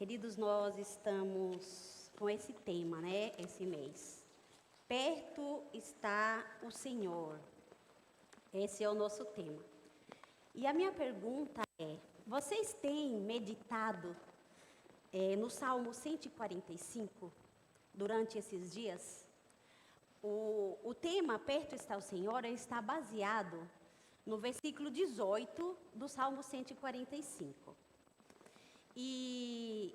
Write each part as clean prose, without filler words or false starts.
Queridos, nós estamos com esse tema, né, esse mês. Perto está o Senhor. Esse é o nosso tema. E a minha pergunta é, vocês têm meditado no Salmo 145 durante esses dias? O tema Perto está o Senhor está baseado no versículo 18 do Salmo 145. E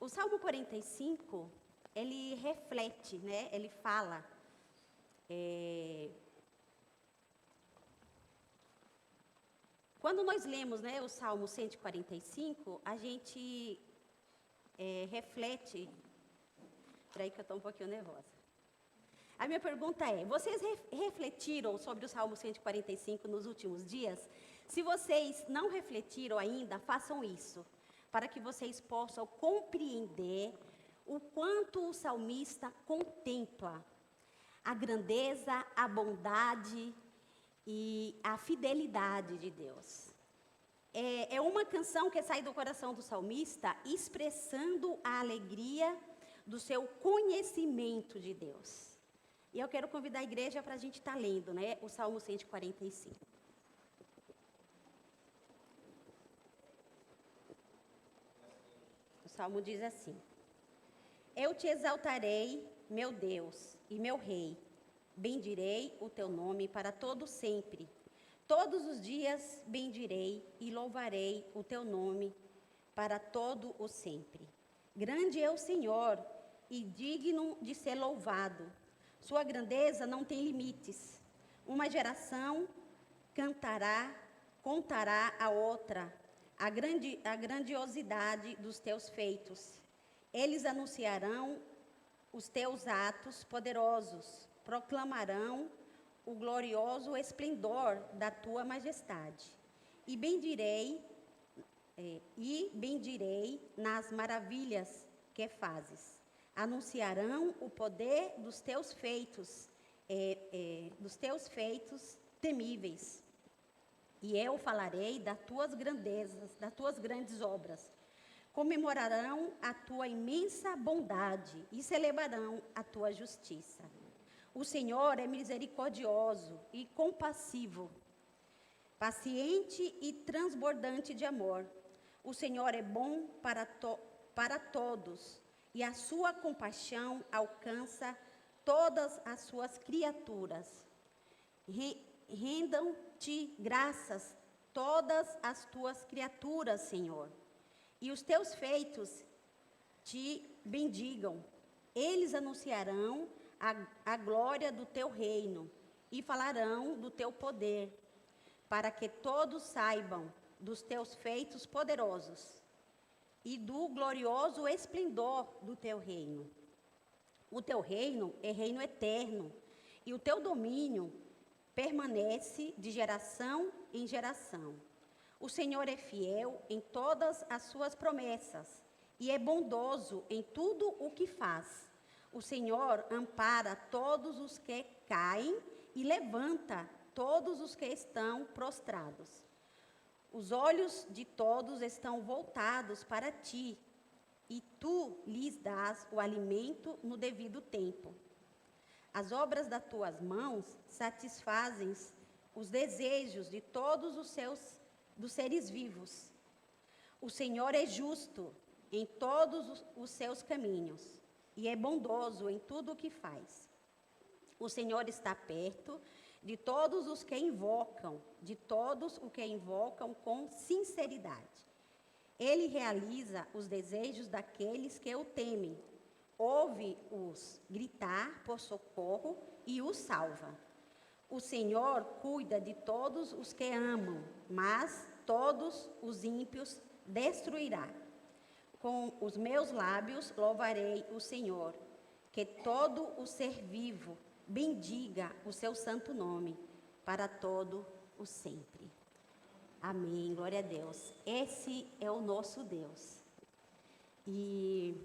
o Salmo 45, ele reflete, né? Ele fala, quando nós lemos, né, o Salmo 145, a gente reflete. Espera aí que eu estou um pouquinho nervosa. A minha pergunta é, vocês refletiram sobre o Salmo 145 nos últimos dias? Se vocês não refletiram ainda, façam isso, para que vocês possam compreender o quanto o salmista contempla a grandeza, a bondade e a fidelidade de Deus. É uma canção que sai do coração do salmista, expressando a alegria do seu conhecimento de Deus. E eu quero convidar a igreja para a gente estar lendo, né, o Salmo 145. O Salmo diz assim: Eu te exaltarei, meu Deus e meu Rei, bendirei o teu nome para todo sempre. Todos os dias bendirei e louvarei o teu nome para todo o sempre. Grande é o Senhor e digno de ser louvado. Sua grandeza não tem limites. Uma geração contará a outra a grandiosidade dos teus feitos. Eles anunciarão os teus atos poderosos, proclamarão o glorioso esplendor da tua majestade. E bendirei nas maravilhas que fazes. Anunciarão o poder dos teus feitos, temíveis. E eu falarei das tuas grandezas, das tuas grandes obras. Comemorarão a tua imensa bondade e celebrarão a tua justiça. O Senhor é misericordioso e compassivo, paciente e transbordante de amor. O Senhor é bom para todos, e a sua compaixão alcança todas as suas criaturas. Rendam-te graças todas as tuas criaturas, Senhor, e os teus feitos te bendigam. Eles anunciarão a glória do teu reino e falarão do teu poder, para que todos saibam dos teus feitos poderosos e do glorioso esplendor do teu reino. O teu reino é reino eterno, e o teu domínio permanece de geração em geração. O Senhor é fiel em todas as suas promessas e é bondoso em tudo o que faz. O Senhor ampara todos os que caem e levanta todos os que estão prostrados. Os olhos de todos estão voltados para ti, e tu lhes dás o alimento no devido tempo. As obras das tuas mãos satisfazem os desejos de todos dos seres vivos. O Senhor é justo em todos os seus caminhos e é bondoso em tudo o que faz. O Senhor está perto de todos os que invocam com sinceridade. Ele realiza os desejos daqueles que o temem. Ouve-os gritar por socorro e os salva. O Senhor cuida de todos os que amam, mas todos os ímpios destruirá. Com os meus lábios louvarei o Senhor. Que todo o ser vivo bendiga o seu santo nome para todo o sempre. Amém, glória a Deus. Esse é o nosso Deus. E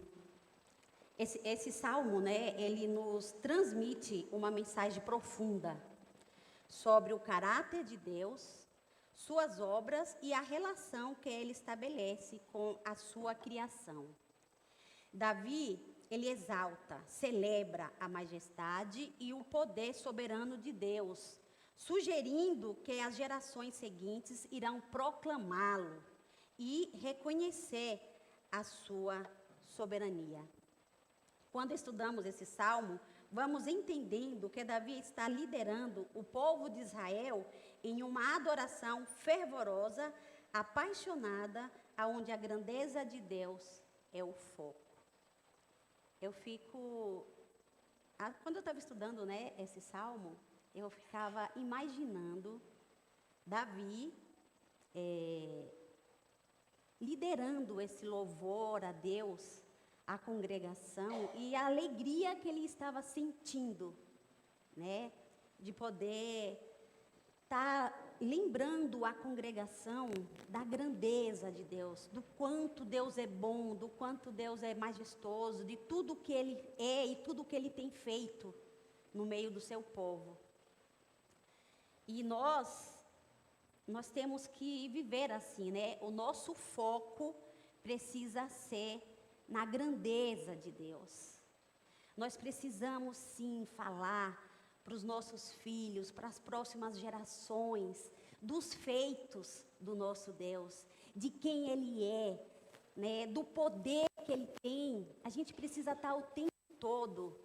esse salmo, né, ele nos transmite uma mensagem profunda sobre o caráter de Deus, suas obras e a relação que ele estabelece com a sua criação. Davi, ele exalta, celebra a majestade e o poder soberano de Deus, sugerindo que as gerações seguintes irão proclamá-lo e reconhecer a sua soberania. Quando estudamos esse salmo, vamos entendendo que Davi está liderando o povo de Israel em uma adoração fervorosa, apaixonada, aonde a grandeza de Deus é o foco. Quando eu estava estudando, né, esse salmo, eu ficava imaginando Davi liderando esse louvor a Deus, a congregação, e a alegria que ele estava sentindo, né, de poder estar lembrando a congregação da grandeza de Deus, do quanto Deus é bom, do quanto Deus é majestoso, de tudo que Ele é e tudo que Ele tem feito no meio do seu povo. E nós temos que viver assim, né? O nosso foco precisa ser na grandeza de Deus. Nós precisamos sim falar para os nossos filhos, para as próximas gerações, dos feitos do nosso Deus, de quem Ele é, né, do poder que Ele tem. A gente precisa estar o tempo todo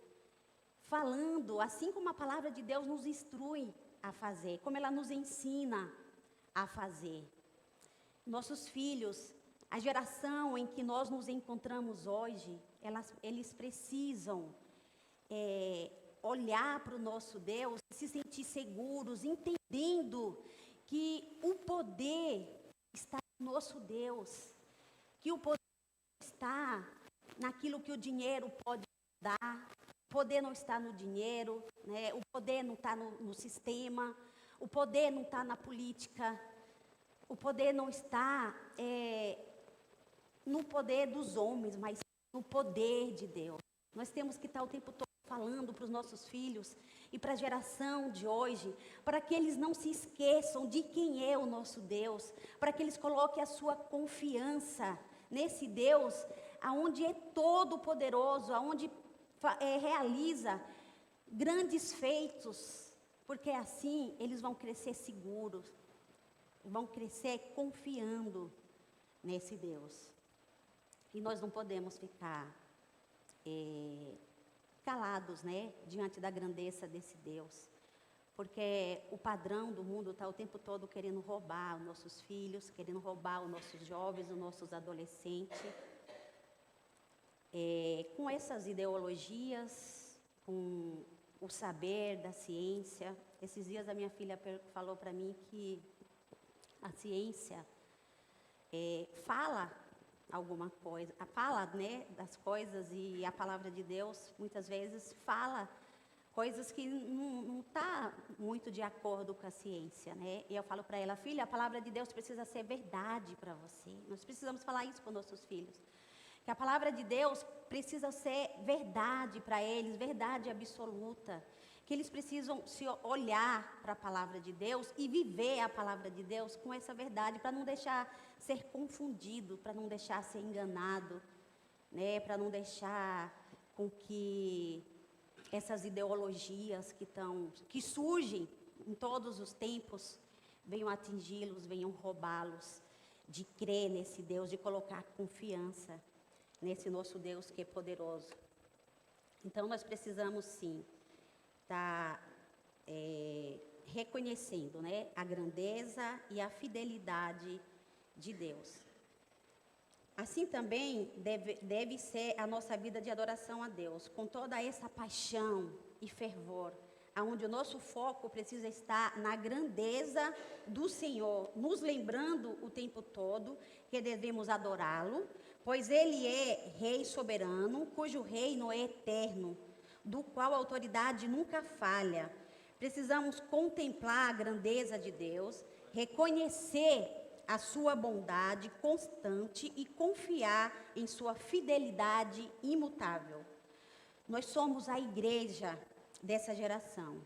falando, assim como a palavra de Deus nos instrui a fazer, como ela nos ensina a fazer. Nossos filhos, a geração em que nós nos encontramos hoje, eles precisam olhar para o nosso Deus, se sentir seguros, entendendo que o poder está no nosso Deus, que o poder está naquilo que o dinheiro pode dar. O poder não está no dinheiro, né? O poder não está no sistema, o poder não está na política, o poder não está no poder dos homens, mas no poder de Deus. Nós temos que estar o tempo todo falando para os nossos filhos e para a geração de hoje, para que eles não se esqueçam de quem é o nosso Deus, para que eles coloquem a sua confiança nesse Deus, aonde é todo poderoso, aonde realiza grandes feitos, porque assim eles vão crescer seguros, vão crescer confiando nesse Deus. E nós não podemos ficar calados, né, diante da grandeza desse Deus, porque o padrão do mundo está o tempo todo querendo roubar os nossos filhos, querendo roubar os nossos jovens, os nossos adolescentes, com essas ideologias, com o saber da ciência. Esses dias a minha filha falou para mim que a ciência fala alguma coisa, fala, né, das coisas, e a palavra de Deus muitas vezes fala coisas que não está muito de acordo com a ciência, né? E eu falo para ela: filha, a palavra de Deus precisa ser verdade para você. Nós precisamos falar isso para os nossos filhos, que a palavra de Deus precisa ser verdade para eles, verdade absoluta, que eles precisam se olhar para a palavra de Deus e viver a palavra de Deus com essa verdade, para não deixar ser confundido, para não deixar ser enganado, né? Para não deixar com que essas ideologias que surgem em todos os tempos venham atingi-los, venham roubá-los de crer nesse Deus, de colocar confiança nesse nosso Deus que é poderoso. Então nós precisamos sim estar reconhecendo, né, a grandeza e a fidelidade de Deus. Assim também deve ser a nossa vida de adoração a Deus, com toda essa paixão e fervor, aonde o nosso foco precisa estar na grandeza do Senhor, nos lembrando o tempo todo que devemos adorá-lo, pois Ele é Rei soberano, cujo reino é eterno, do qual a autoridade nunca falha. Precisamos contemplar a grandeza de Deus, reconhecer a sua bondade constante e confiar em sua fidelidade imutável. Nós somos a igreja dessa geração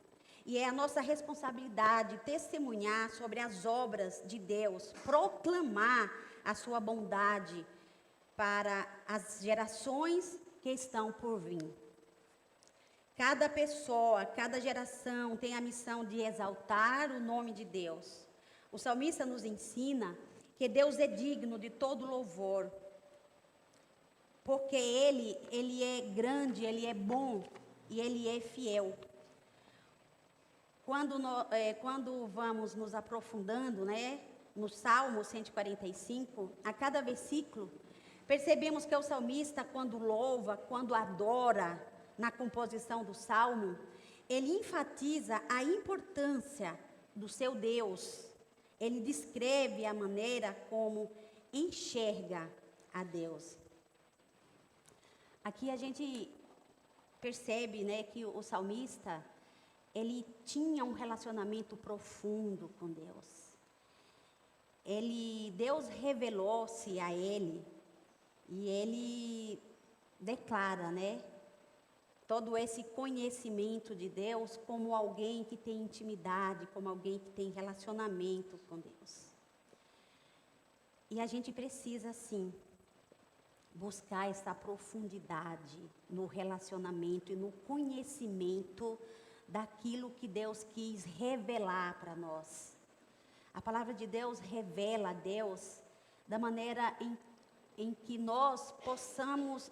e é a nossa responsabilidade testemunhar sobre as obras de Deus, proclamar a sua bondade para as gerações que estão por vir. Cada pessoa, cada geração tem a missão de exaltar o nome de Deus. O salmista nos ensina que Deus é digno de todo louvor, porque Ele é grande, Ele é bom e Ele é fiel. Quando vamos nos aprofundando, né, no Salmo 145, a cada versículo, percebemos que o salmista, quando louva, quando adora, na composição do Salmo, ele enfatiza a importância do seu Deus. Ele descreve a maneira como enxerga a Deus. Aqui a gente percebe, né, que o salmista, ele tinha um relacionamento profundo com Deus. Deus revelou-se a ele e ele declara, né, todo esse conhecimento de Deus como alguém que tem intimidade, como alguém que tem relacionamento com Deus. E a gente precisa, sim, buscar essa profundidade no relacionamento e no conhecimento daquilo que Deus quis revelar para nós. A palavra de Deus revela a Deus da maneira em que nós possamos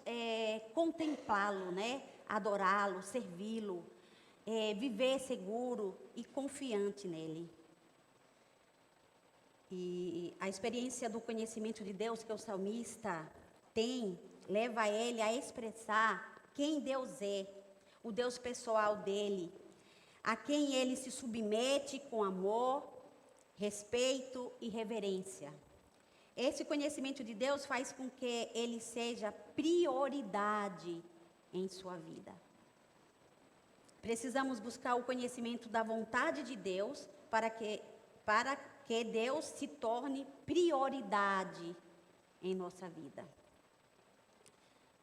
contemplá-lo, né? Adorá-lo, servi-lo, viver seguro e confiante nele. E a experiência do conhecimento de Deus que o salmista tem, leva ele a expressar quem Deus é, o Deus pessoal dele, a quem ele se submete com amor, respeito e reverência. Esse conhecimento de Deus faz com que ele seja prioridade em sua vida. Precisamos buscar o conhecimento da vontade de Deus para que Deus se torne prioridade em nossa vida.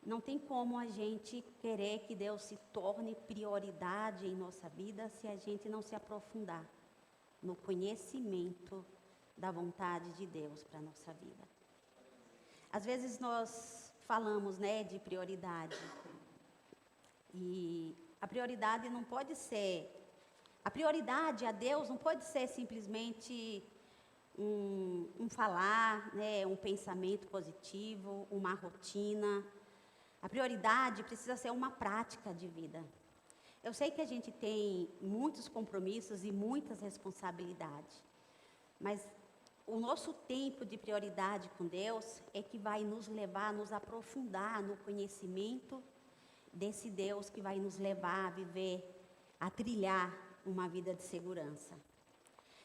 Não tem como a gente querer que Deus se torne prioridade em nossa vida se a gente não se aprofundar no conhecimento da vontade de Deus para a nossa vida. Às vezes nós falamos, né, de prioridade. E a prioridade não pode ser... A prioridade a Deus não pode ser simplesmente um falar, né, um pensamento positivo, uma rotina. A prioridade precisa ser uma prática de vida. Eu sei que a gente tem muitos compromissos e muitas responsabilidades, mas o nosso tempo de prioridade com Deus é que vai nos levar a nos aprofundar no conhecimento desse Deus que vai nos levar a viver, a trilhar uma vida de segurança.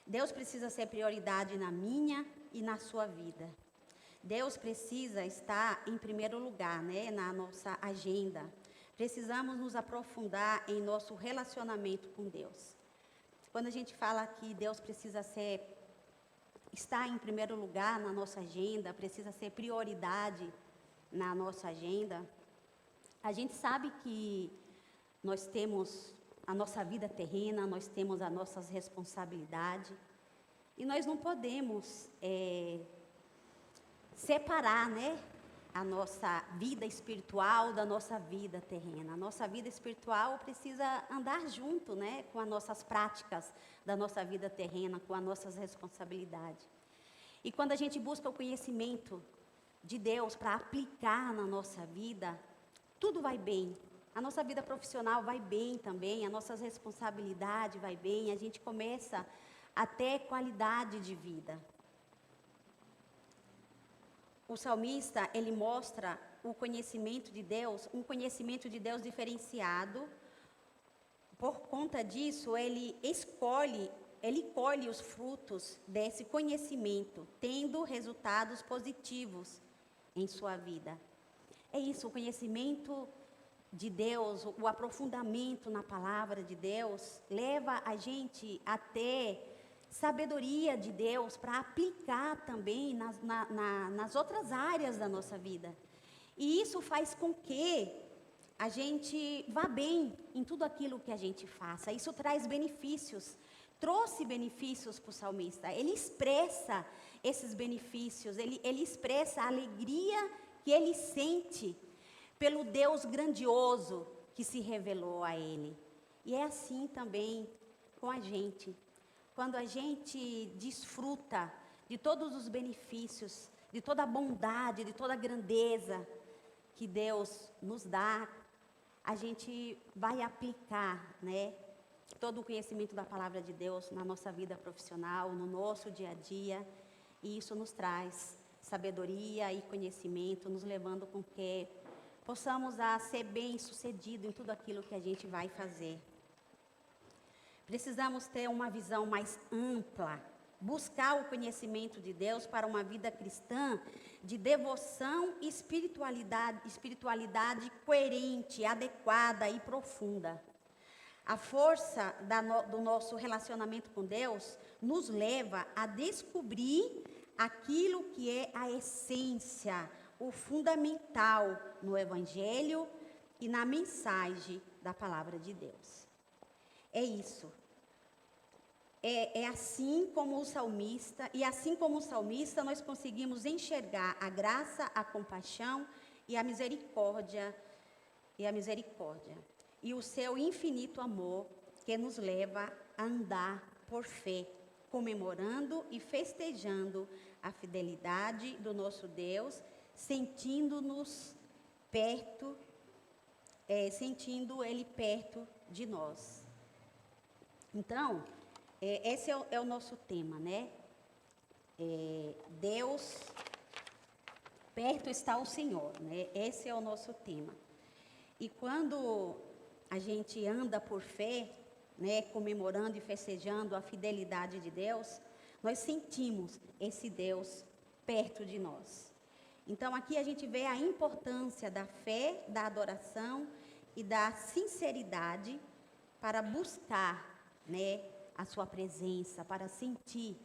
Deus precisa ser prioridade na minha e na sua vida. Deus precisa estar em primeiro lugar, né, na nossa agenda. Precisamos nos aprofundar em nosso relacionamento com Deus. Quando a gente fala que Deus precisa estar em primeiro lugar na nossa agenda, precisa ser prioridade na nossa agenda, a gente sabe que nós temos a nossa vida terrena, nós temos as nossas responsabilidades, e nós não podemos separar, né, a nossa vida espiritual da nossa vida terrena. A nossa vida espiritual precisa andar junto, né, com as nossas práticas da nossa vida terrena, com as nossas responsabilidades. E quando a gente busca o conhecimento de Deus para aplicar na nossa vida, tudo vai bem. A nossa vida profissional vai bem também, as nossas responsabilidades vai bem, a gente começa a ter qualidade de vida. O salmista, ele mostra o conhecimento de Deus, um conhecimento de Deus diferenciado. Por conta disso, ele colhe os frutos desse conhecimento, tendo resultados positivos em sua vida. É isso, o conhecimento de Deus, o aprofundamento na palavra de Deus, leva a gente a ter sabedoria de Deus para aplicar também nas outras áreas da nossa vida. E isso faz com que a gente vá bem em tudo aquilo que a gente faça. Isso traz benefícios. Trouxe benefícios para o salmista. Ele expressa esses benefícios, ele expressa a alegria que ele sente pelo Deus grandioso que se revelou a ele. E é assim também com a gente. Quando a gente desfruta de todos os benefícios, de toda a bondade, de toda a grandeza que Deus nos dá, a gente vai aplicar, né, todo o conhecimento da palavra de Deus na nossa vida profissional, no nosso dia a dia, e isso nos traz sabedoria e conhecimento, nos levando com que possamos a ser bem-sucedido em tudo aquilo que a gente vai fazer. Precisamos ter uma visão mais ampla, buscar o conhecimento de Deus para uma vida cristã de devoção e espiritualidade coerente, adequada e profunda. A força do nosso relacionamento com Deus nos leva a descobrir aquilo que é a essência, o fundamental no Evangelho e na mensagem da palavra de Deus. É isso. É assim como o salmista, e assim como o salmista, nós conseguimos enxergar a graça, a compaixão e a misericórdia, e o seu infinito amor que nos leva a andar por fé, comemorando e festejando a fidelidade do nosso Deus, sentindo-nos perto, sentindo Ele perto de nós. Então, esse é o nosso tema, né? Deus, perto está o Senhor, né? Esse é o nosso tema. E quando a gente anda por fé, né, comemorando e festejando a fidelidade de Deus, nós sentimos esse Deus perto de nós. Então, aqui a gente vê a importância da fé, da adoração e da sinceridade para buscar, né, a sua presença, para sentir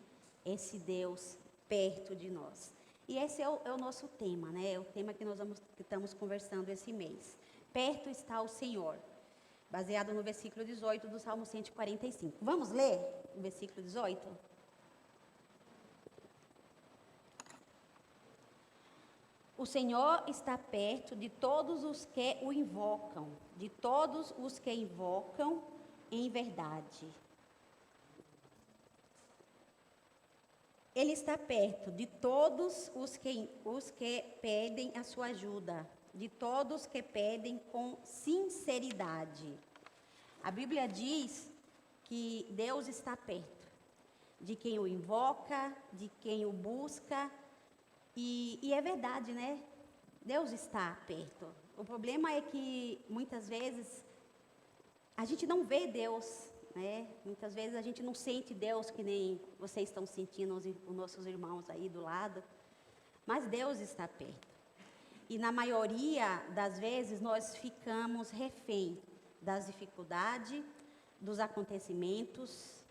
esse Deus perto de nós. E esse é o nosso tema, né? É o tema que que estamos conversando esse mês. Perto está o Senhor, baseado no versículo 18 do Salmo 145. Vamos ler o versículo 18? O Senhor está perto de todos os que o invocam, de todos os que invocam em verdade. Ele está perto de todos os que pedem a sua ajuda, de todos que pedem com sinceridade. A Bíblia diz que Deus está perto de quem o invoca, de quem o busca, e é verdade, né? Deus está perto. O problema é que muitas vezes a gente não vê Deus, né? Muitas vezes a gente não sente Deus que nem vocês estão sentindo, os nossos irmãos aí do lado, mas Deus está perto. E na maioria das vezes nós ficamos refém das dificuldades, dos acontecimentos,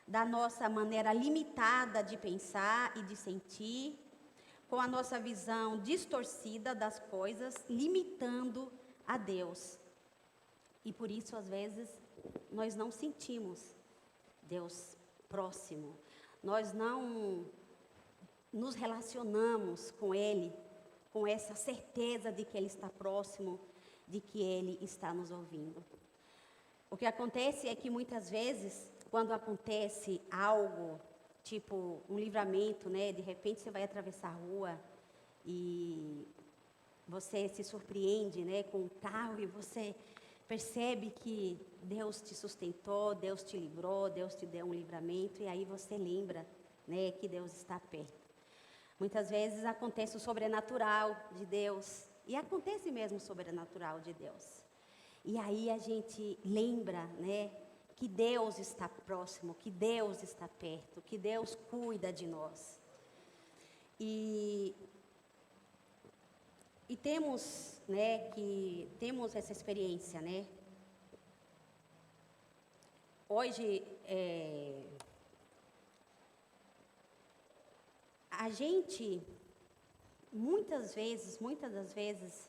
da nossa maneira limitada de pensar e de sentir, com a nossa visão distorcida das coisas, limitando a Deus. E por isso, às vezes, nós não sentimos Deus próximo. Nós não nos relacionamos com Ele com essa certeza de que Ele está próximo, de que Ele está nos ouvindo. O que acontece é que muitas vezes, quando acontece algo, tipo um livramento, né? De repente você vai atravessar a rua e você se surpreende, né, com um carro e você percebe que Deus te sustentou, Deus te livrou, Deus te deu um livramento, e aí você lembra, né, que Deus está perto. Muitas vezes acontece o sobrenatural de Deus, e acontece mesmo o sobrenatural de Deus. E aí a gente lembra, né, que Deus está próximo, que Deus está perto, que Deus cuida de nós. E temos, né, temos essa experiência, né? Hoje, a gente, muitas das vezes,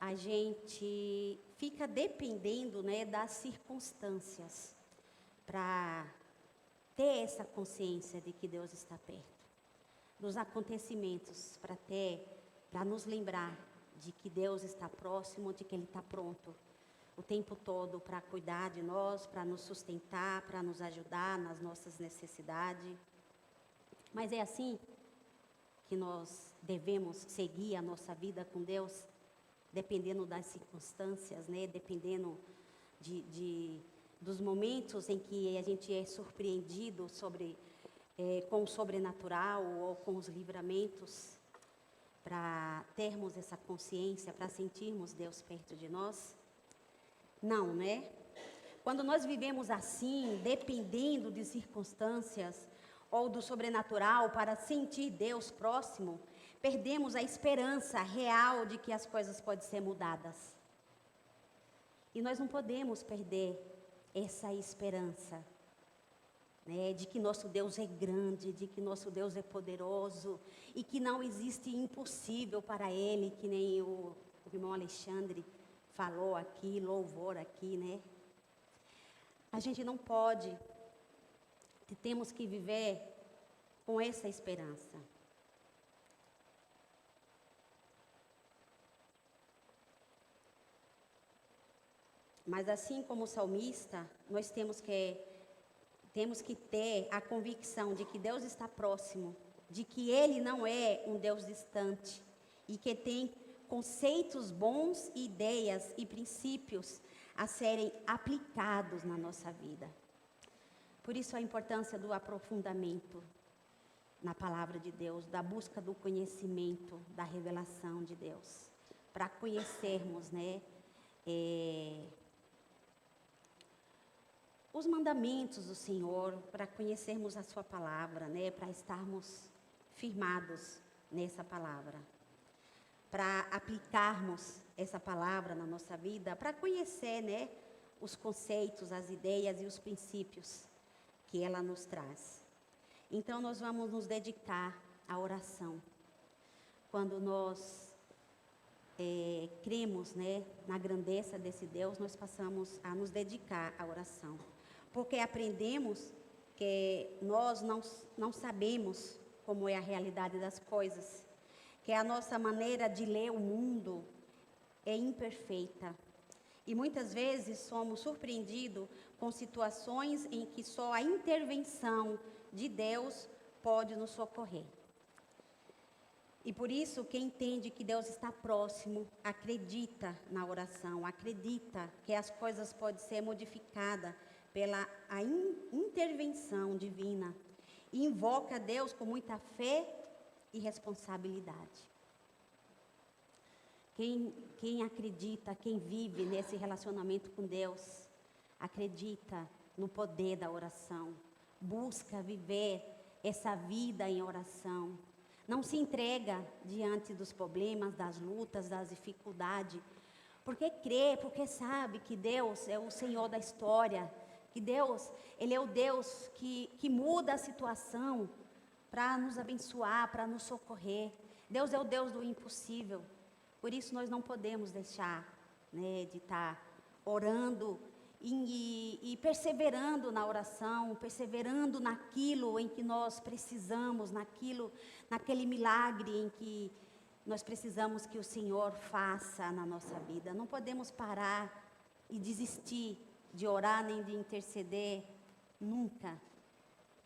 a gente fica dependendo, né, das circunstâncias para ter essa consciência de que Deus está perto, dos acontecimentos para ter para nos lembrar de que Deus está próximo, de que Ele está pronto o tempo todo para cuidar de nós, para nos sustentar, para nos ajudar nas nossas necessidades. Mas é assim que nós devemos seguir a nossa vida com Deus, dependendo das circunstâncias, né? Dependendo dos momentos em que a gente é surpreendido com o sobrenatural ou com os livramentos, para termos essa consciência, para sentirmos Deus perto de nós. Não, né? Quando nós vivemos assim, dependendo de circunstâncias ou do sobrenatural para sentir Deus próximo, perdemos a esperança real de que as coisas podem ser mudadas. E nós não podemos perder essa esperança, né, de que nosso Deus é grande, de que nosso Deus é poderoso e que não existe impossível para Ele, que nem o irmão Alexandre falou aqui, louvor aqui, né? A gente não pode, temos que viver com essa esperança. Mas assim como o salmista, nós temos que ter a convicção de que Deus está próximo, de que Ele não é um Deus distante e que tem conceitos bons, ideias e princípios a serem aplicados na nossa vida. Por isso a importância do aprofundamento na palavra de Deus, da busca do conhecimento, da revelação de Deus, para conhecermos, né, os mandamentos do Senhor, para conhecermos a sua palavra, né, para estarmos firmados nessa palavra, para aplicarmos essa palavra na nossa vida, para conhecer, né, os conceitos, as ideias e os princípios que ela nos traz. Então nós vamos nos dedicar à oração. Quando nós cremos, né, na grandeza desse Deus, nós passamos a nos dedicar à oração. Porque aprendemos que nós não sabemos como é a realidade das coisas, que a nossa maneira de ler o mundo é imperfeita. E muitas vezes somos surpreendidos com situações em que só a intervenção de Deus pode nos socorrer. E por isso, quem entende que Deus está próximo, acredita na oração, acredita que as coisas podem ser modificadas pela intervenção divina, e invoca Deus com muita fé e responsabilidade. Quem acredita, quem vive nesse relacionamento com Deus, acredita no poder da oração, busca viver essa vida em oração, não se entrega diante dos problemas, das lutas, das dificuldades, porque crê, porque sabe que Deus é o Senhor da história, que Deus, Ele é o Deus que muda a situação para nos abençoar, para nos socorrer. Deus é o Deus do impossível. Por isso nós não podemos deixar, né, de estar orando e perseverando na oração, perseverando naquilo em que nós precisamos, naquele milagre em que nós precisamos que o Senhor faça na nossa vida. Não podemos parar e desistir de orar nem de interceder nunca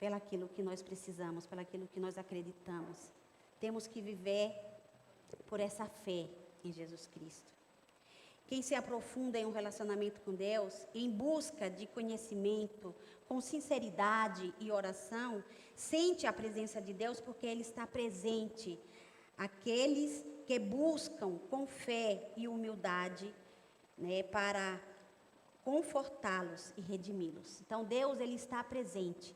pelaquilo que nós precisamos, pelaquilo que nós acreditamos. Temos que viver por essa fé em Jesus Cristo. Quem se aprofunda em um relacionamento com Deus, em busca de conhecimento, com sinceridade e oração, sente a presença de Deus porque Ele está presente. Aqueles que buscam com fé e humildade, né, para confortá-los e redimi-los. Então Deus, Ele está presente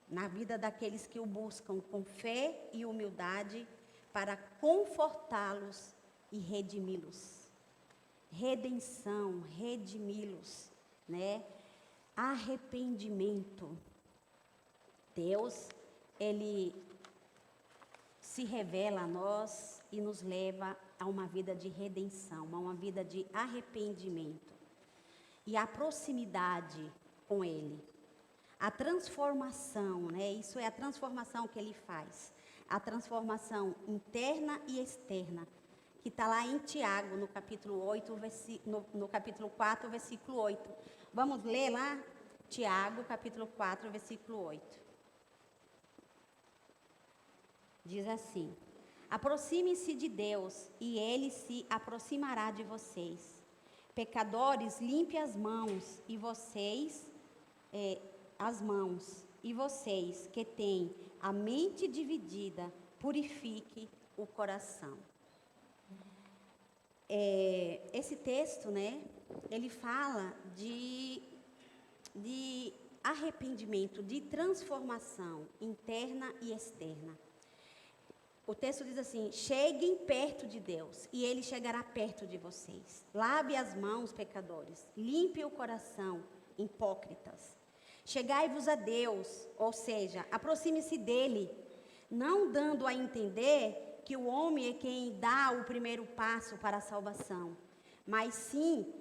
na vida daqueles que o buscam com fé e humildade para confortá-los e redimi-los. Redenção, redimi-los, né? Arrependimento. Deus, Ele se revela a nós e nos leva a uma vida de redenção, a uma vida de arrependimento. E a proximidade com Ele. A transformação, né? Isso é a transformação que Ele faz. a transformação interna e externa, que está lá em Tiago, no capítulo 8, no capítulo 4, versículo 8. Vamos ler lá? Tiago, capítulo 4, versículo 8. Diz assim: aproxime-se de Deus, e Ele se aproximará de vocês. Pecadores, limpe as mãos, e vocês, que têm a mente dividida, purifique o coração. Esse texto, né, ele fala de arrependimento, de transformação interna e externa. O texto diz assim: cheguem perto de Deus, e Ele chegará perto de vocês. Lave as mãos, pecadores, limpe o coração, hipócritas. Chegai-vos a Deus, ou seja, aproxime-se dEle, não dando a entender que o homem é quem dá o primeiro passo para a salvação, mas sim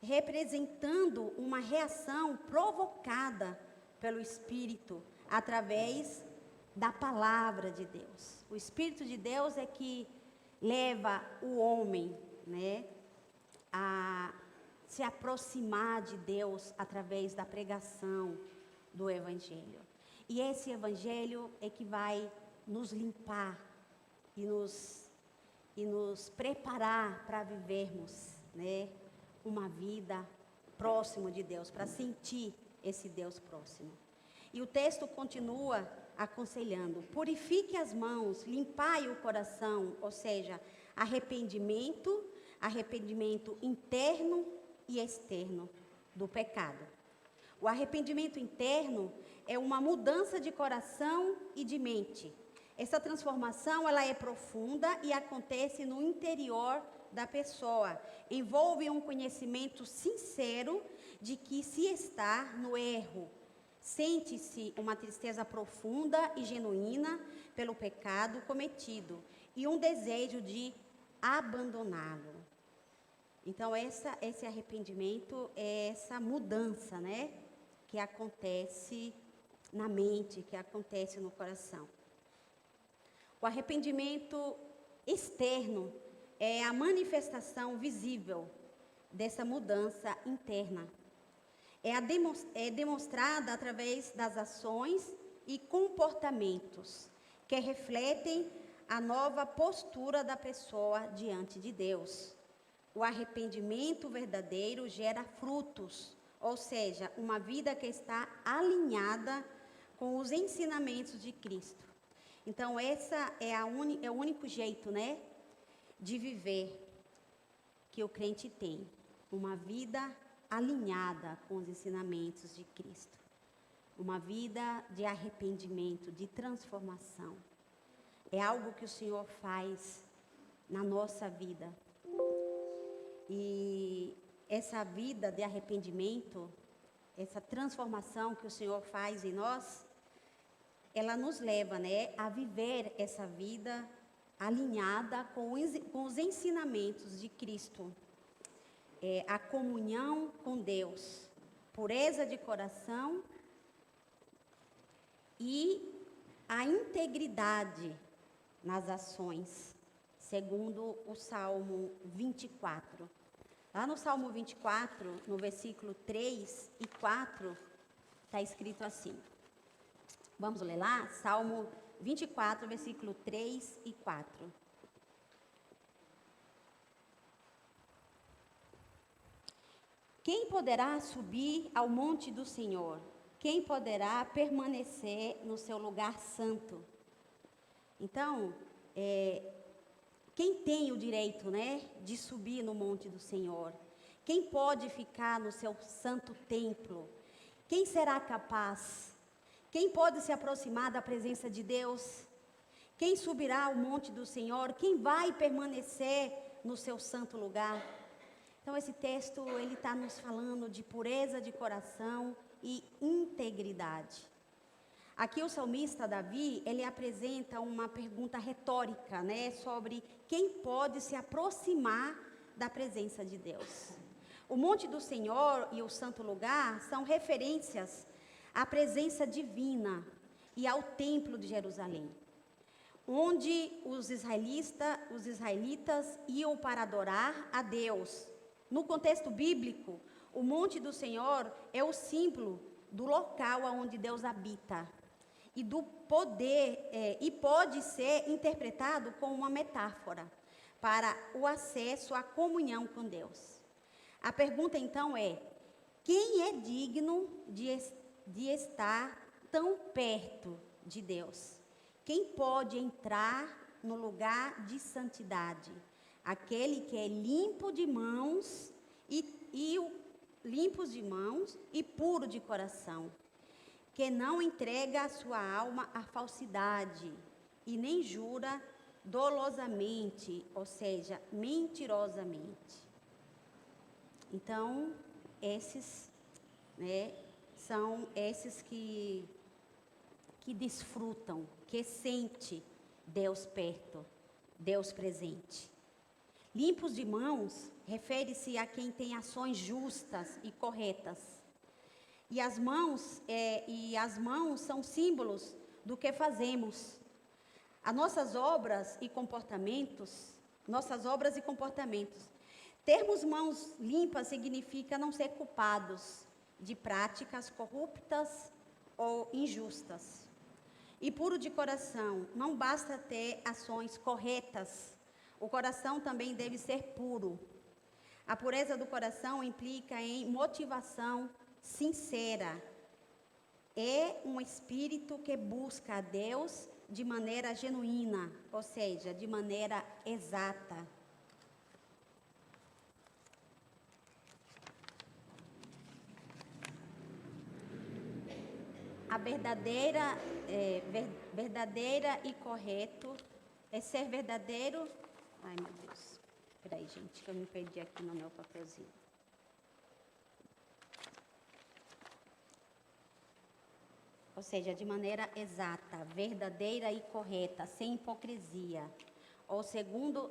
representando uma reação provocada pelo Espírito, através da palavra de Deus. O Espírito de Deus é que leva o homem, né, a se aproximar de Deus através da pregação do Evangelho. E esse Evangelho é que vai nos limpar e nos preparar para vivermos, né, uma vida próximo de Deus, para sentir esse Deus próximo. E o texto continua aconselhando: purifique as mãos, limpai o coração, ou seja, arrependimento interno e externo do pecado. O arrependimento interno é uma mudança de coração e de mente. Essa transformação, ela é profunda e acontece no interior da pessoa. Envolve um conhecimento sincero de que se está no erro. Sente-se uma tristeza profunda e genuína pelo pecado cometido e um desejo de abandoná-lo. Então, esse arrependimento é essa mudança, né, que acontece na mente, que acontece no coração. O arrependimento externo é a manifestação visível dessa mudança interna. É demonstrada através das ações e comportamentos que refletem a nova postura da pessoa diante de Deus. O arrependimento verdadeiro gera frutos, ou seja, uma vida que está alinhada com os ensinamentos de Cristo. Então, essa é o único jeito, né, de viver que o crente tem. Uma vida alinhada com os ensinamentos de Cristo. Uma vida de arrependimento, de transformação. É algo que o Senhor faz na nossa vida. E essa vida de arrependimento, essa transformação que o Senhor faz em nós, ela nos leva, né, a viver essa vida alinhada com os ensinamentos de Cristo. A comunhão com Deus, pureza de coração e a integridade nas ações, segundo o Salmo 24. Lá no Salmo 24, no versículo 3 e 4, está escrito assim. Vamos ler lá? Salmo 24, versículo 3 e 4. Quem poderá subir ao monte do Senhor? Quem poderá permanecer no seu lugar santo? Então, quem tem o direito, né, de subir no monte do Senhor? Quem pode ficar no seu santo templo? Quem será capaz? Quem pode se aproximar da presença de Deus? Quem subirá ao monte do Senhor? Quem vai permanecer no seu santo lugar? Então, esse texto, ele está nos falando de pureza de coração e integridade. Aqui o salmista Davi, ele apresenta uma pergunta retórica, né, sobre quem pode se aproximar da presença de Deus. O monte do Senhor e o santo lugar são referências à presença divina, e ao templo de Jerusalém, onde os israelitas iam para adorar a Deus. No contexto bíblico, o Monte do Senhor é o símbolo do local onde Deus habita e do poder, e pode ser interpretado como uma metáfora para o acesso à comunhão com Deus. A pergunta então é: quem é digno de estar tão perto de Deus? Quem pode entrar no lugar de santidade? Aquele que é limpo de mãos limpos de mãos e puro de coração, que não entrega a sua alma à falsidade e nem jura dolosamente, ou seja, mentirosamente. Então, esses, são esses que desfrutam, que sente Deus perto, Deus presente. Limpos de mãos refere-se a quem tem ações justas e corretas. E as mãos são símbolos do que fazemos. As nossas obras e comportamentos. Termos mãos limpas significa não ser culpados de práticas corruptas ou injustas. E puro de coração, não basta ter ações corretas, o coração também deve ser puro. A pureza do coração implica em motivação sincera. É um espírito que busca a Deus de maneira genuína, ou seja, de maneira exata. A verdadeira e correto é ser verdadeiro. Ai, meu Deus. Espera aí, gente, que eu me perdi aqui no meu papelzinho. Ou seja, de maneira exata, verdadeira e correta, sem hipocrisia, ou segundo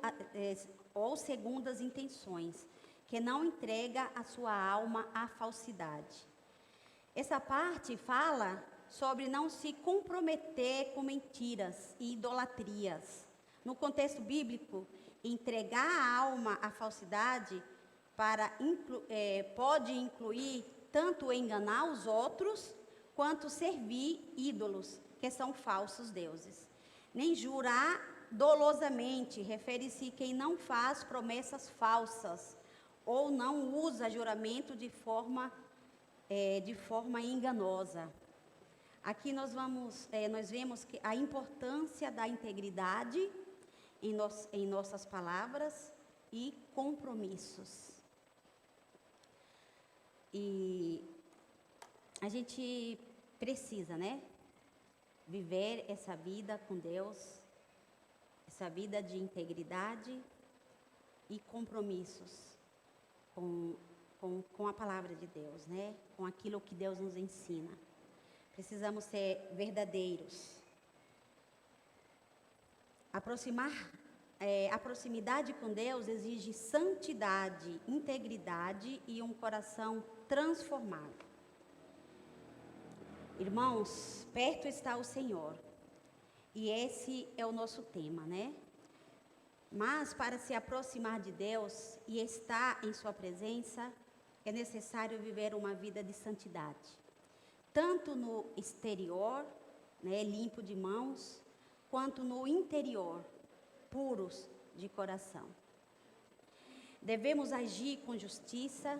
as intenções, que não entrega a sua alma à falsidade. Essa parte fala sobre não se comprometer com mentiras e idolatrias. No contexto bíblico, entregar a alma à falsidade pode incluir tanto enganar os outros, quanto servir ídolos, que são falsos deuses. Nem jurar dolosamente, refere-se a quem não faz promessas falsas, ou não usa juramento de forma enganosa. Aqui nós vemos que a importância da integridade em nossas palavras e compromissos. E a gente precisa, viver essa vida com Deus, essa vida de integridade e compromissos com a palavra de Deus, com aquilo que Deus nos ensina. Precisamos ser verdadeiros. A proximidade com Deus exige santidade, integridade e um coração transformado. Irmãos, perto está o Senhor. E esse é o nosso tema, Mas para se aproximar de Deus e estar em sua presença, é necessário viver uma vida de santidade. Tanto no exterior, limpo de mãos, quanto no interior, puros de coração. Devemos agir com justiça,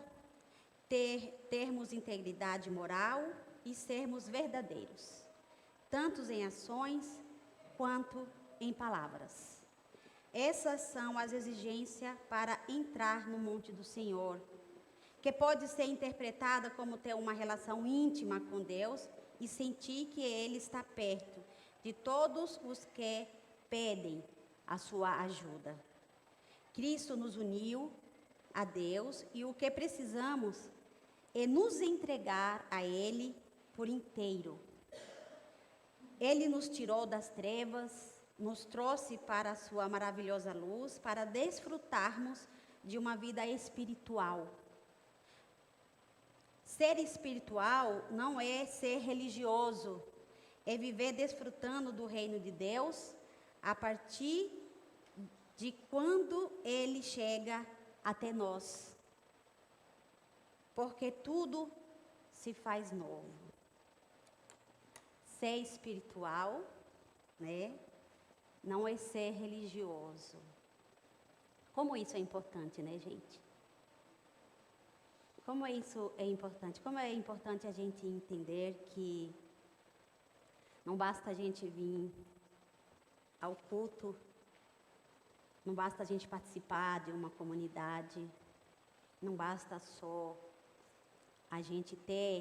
termos integridade moral e sermos verdadeiros, tanto em ações quanto em palavras. Essas são as exigências para entrar no monte do Senhor, que pode ser interpretada como ter uma relação íntima com Deus e sentir que Ele está perto de todos os que pedem a sua ajuda. Cristo nos uniu a Deus e o que precisamos é nos entregar a Ele por inteiro. Ele nos tirou das trevas, nos trouxe para a sua maravilhosa luz, para desfrutarmos de uma vida espiritual. Ser espiritual não é ser religioso, é viver desfrutando do reino de Deus a partir de quando ele chega até nós. Porque tudo se faz novo. Ser espiritual, né? Não é ser religioso. Como isso é importante, né, gente? Como isso é importante? Como é importante a gente entender que não basta a gente vir ao culto, não basta a gente participar de uma comunidade, não basta só a gente ter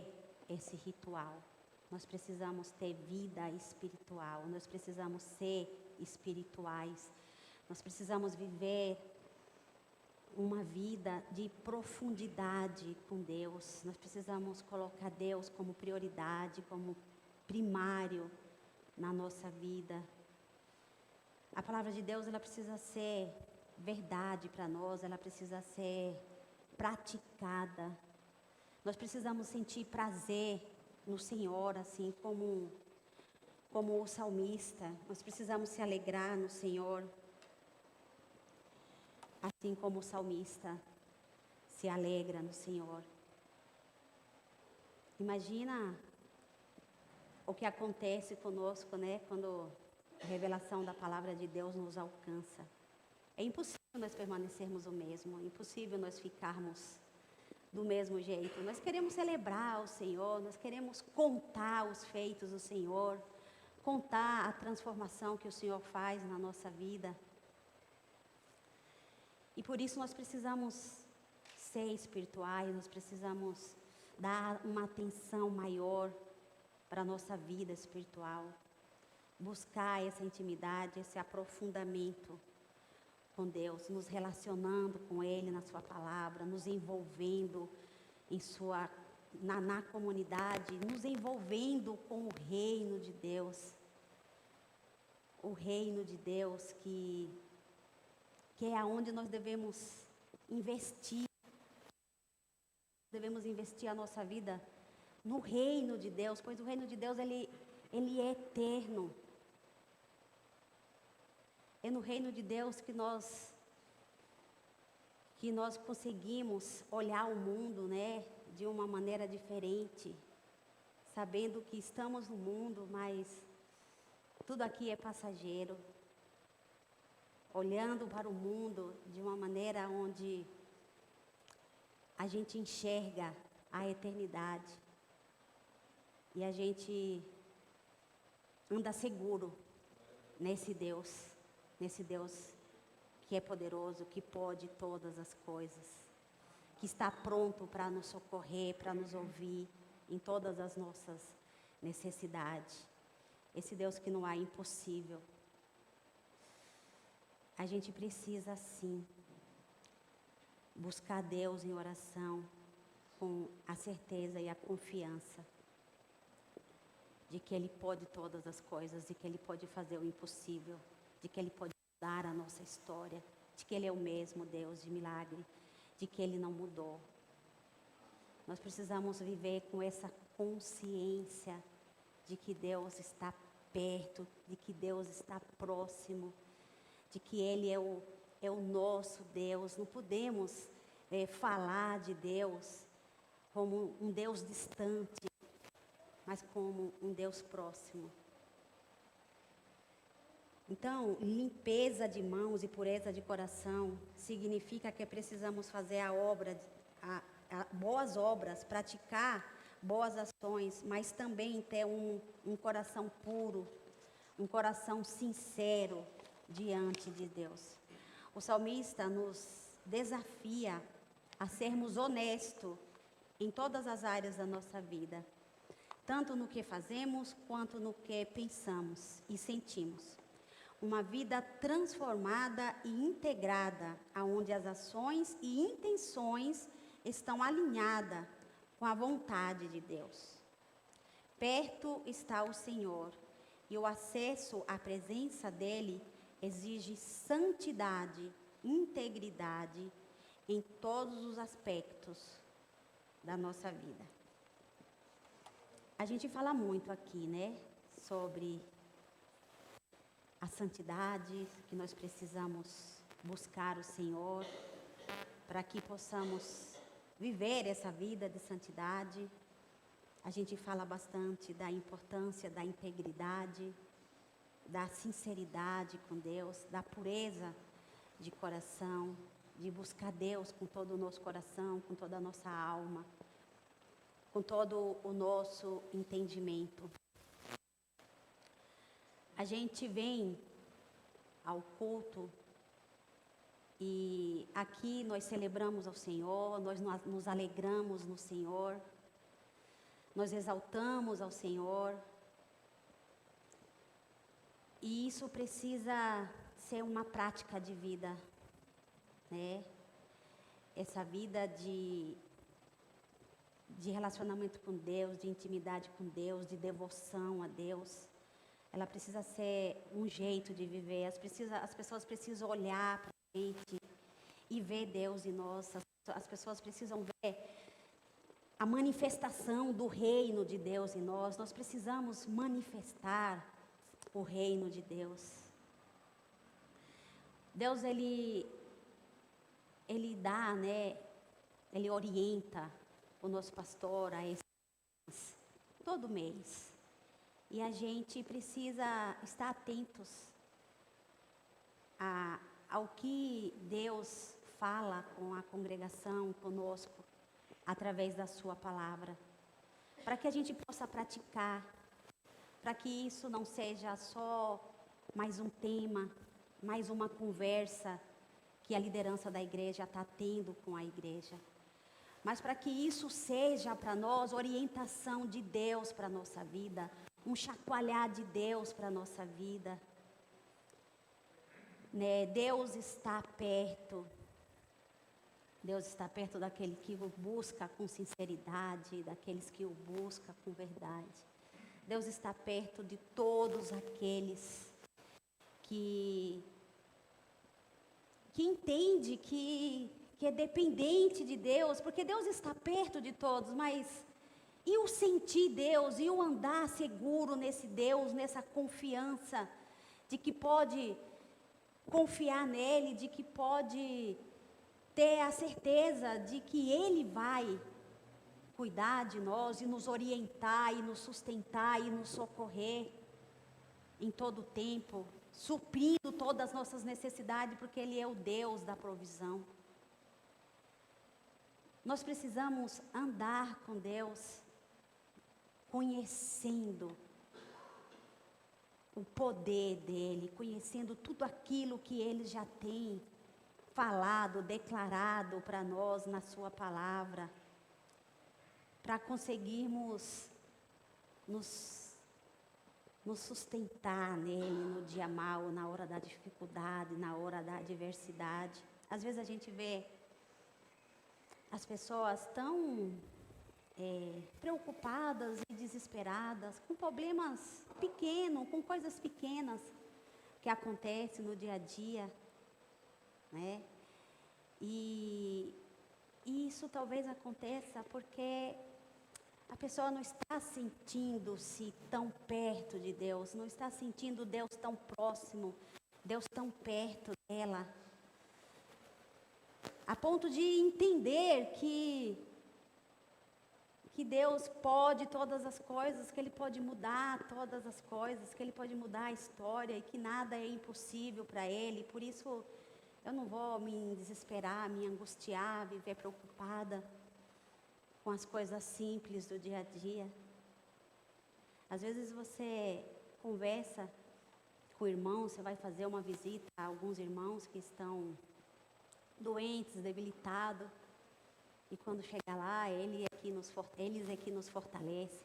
esse ritual. Nós precisamos ter vida espiritual, nós precisamos ser espirituais, nós precisamos viver uma vida de profundidade com Deus. Nós precisamos colocar Deus como prioridade, como primário na nossa vida. A palavra de Deus, ela precisa ser verdade para nós, ela precisa ser praticada. Nós precisamos sentir prazer no Senhor, assim como o salmista. Nós precisamos se alegrar no Senhor, assim como o salmista se alegra no Senhor. Imagina o que acontece conosco, né, quando a revelação da palavra de Deus nos alcança. É impossível nós permanecermos o mesmo, é impossível nós ficarmos do mesmo jeito. Nós queremos celebrar o Senhor, nós queremos contar os feitos do Senhor, contar a transformação que o Senhor faz na nossa vida. E por isso nós precisamos ser espirituais, nós precisamos dar uma atenção maior para a nossa vida espiritual, buscar essa intimidade, esse aprofundamento com Deus, nos relacionando com Ele na sua palavra, nos envolvendo na comunidade, nos envolvendo com o reino de Deus. O reino de Deus que é aonde nós devemos investir a nossa vida no reino de Deus, pois o reino de Deus, ele é eterno. É no reino de Deus que nós conseguimos olhar o mundo, né, de uma maneira diferente, sabendo que estamos no mundo, mas tudo aqui é passageiro. Olhando para o mundo de uma maneira onde a gente enxerga a eternidade e a gente anda seguro nesse Deus que é poderoso, que pode todas as coisas, que está pronto para nos socorrer, para nos ouvir em todas as nossas necessidades. Esse Deus que não há impossível. A gente precisa, sim, buscar Deus em oração com a certeza e a confiança de que Ele pode todas as coisas, de que Ele pode fazer o impossível, de que Ele pode mudar a nossa história, de que Ele é o mesmo Deus de milagre, de que Ele não mudou. Nós precisamos viver com essa consciência de que Deus está perto, de que Deus está próximo, de que Ele é o nosso Deus. Não podemos falar de Deus como um Deus distante, mas como um Deus próximo. Então, limpeza de mãos e pureza de coração significa que precisamos fazer boas obras, praticar boas ações, mas também ter um coração puro, um coração sincero diante de Deus. O salmista nos desafia a sermos honestos em todas as áreas da nossa vida, tanto no que fazemos quanto no que pensamos e sentimos. Uma vida transformada e integrada, onde as ações e intenções estão alinhadas com a vontade de Deus. Perto está o Senhor, e o acesso à presença dEle exige santidade, integridade em todos os aspectos da nossa vida. A gente fala muito aqui, né, sobre a santidade, que nós precisamos buscar o Senhor, para que possamos viver essa vida de santidade. A gente fala bastante da importância da integridade, da sinceridade com Deus, da pureza de coração, de buscar Deus com todo o nosso coração, com toda a nossa alma, com todo o nosso entendimento. A gente vem ao culto e aqui nós celebramos ao Senhor, nós nos alegramos no Senhor, nós exaltamos ao Senhor. E isso precisa ser uma prática de vida, né? Essa vida de relacionamento com Deus, de intimidade com Deus, de devoção a Deus. Ela precisa ser um jeito de viver. As pessoas precisam olhar para a gente e ver Deus em nós. As pessoas precisam ver a manifestação do reino de Deus em nós. Nós precisamos manifestar o reino de Deus. Deus, Ele dá, né? Ele orienta o nosso pastor a esse todo mês. E a gente precisa estar atentos ao que Deus fala com a congregação, conosco, através da sua palavra. Para que a gente possa praticar, para que isso não seja só mais um tema, mais uma conversa que a liderança da igreja está tendo com a igreja. Mas para que isso seja para nós orientação de Deus para a nossa vida, um chacoalhar de Deus para a nossa vida. Né? Deus está perto. Deus está perto daquele que o busca com sinceridade, daqueles que o busca com verdade. Deus está perto de todos aqueles que entende que é dependente de Deus, porque Deus está perto de todos, mas e o sentir Deus, e o andar seguro nesse Deus, nessa confiança, de que pode confiar nele, de que pode ter a certeza de que Ele vai cuidar de nós e nos orientar, e nos sustentar, e nos socorrer em todo o tempo, suprindo todas as nossas necessidades, porque Ele é o Deus da provisão. Nós precisamos andar com Deus, conhecendo o poder dEle, conhecendo tudo aquilo que Ele já tem falado, declarado para nós na sua palavra, para conseguirmos nos sustentar nele no dia mau, na hora da dificuldade, na hora da adversidade. Às vezes a gente vê as pessoas tão preocupadas e desesperadas com problemas pequenos, com coisas pequenas que acontecem no dia a dia, né? E isso talvez aconteça porque a pessoa não está sentindo-se tão perto de Deus, não está sentindo Deus tão próximo, Deus tão perto dela, a ponto de entender que Deus pode todas as coisas, que Ele pode mudar todas as coisas, que Ele pode mudar a história e que nada é impossível para Ele. Por isso, eu não vou me desesperar, me angustiar, viver preocupada com as coisas simples do dia a dia. Às vezes você conversa com o irmão, você vai fazer uma visita a alguns irmãos que estão doentes, debilitados, e quando chega lá, eles é que nos fortalece,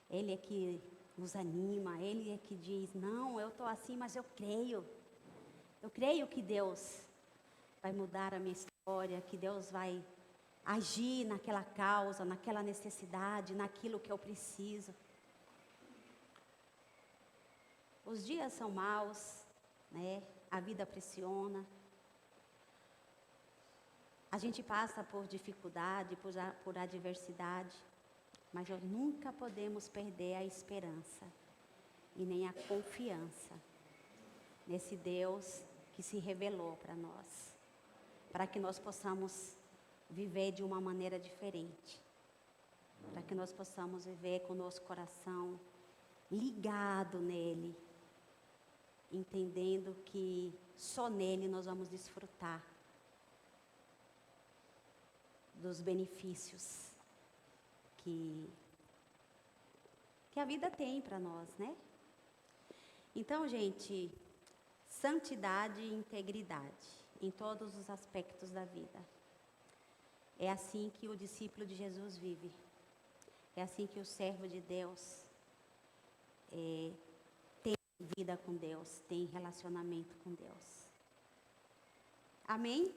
Ele é que nos anima, Ele é que diz, não, eu estou assim, mas eu creio que Deus vai mudar a minha história, que Deus vai agir naquela causa, naquela necessidade, naquilo que eu preciso. Os dias são maus, né? A vida pressiona. A gente passa por dificuldade, por adversidade, mas nós nunca podemos perder a esperança e nem a confiança nesse Deus que se revelou para nós, para que nós possamos viver de uma maneira diferente, para que nós possamos viver com o nosso coração ligado nele, entendendo que só nele nós vamos desfrutar dos benefícios que a vida tem para nós, né? Então, gente, santidade e integridade em todos os aspectos da vida. É assim que o discípulo de Jesus vive. É assim que o servo de Deus tem vida com Deus, tem relacionamento com Deus. Amém?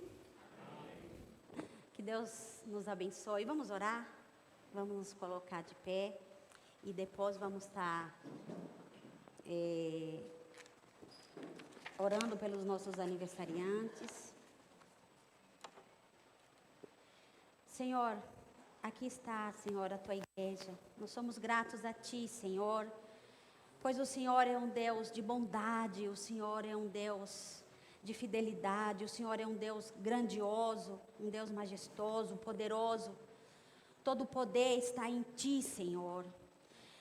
Que Deus nos abençoe. Vamos orar? Vamos nos colocar de pé. E depois vamos estar orando pelos nossos aniversariantes. Senhor, aqui está, Senhor, a tua igreja. Nós somos gratos a ti, Senhor, pois o Senhor é um Deus de bondade, o Senhor é um Deus de fidelidade, o Senhor é um Deus grandioso, um Deus majestoso, poderoso. Todo o poder está em ti, Senhor.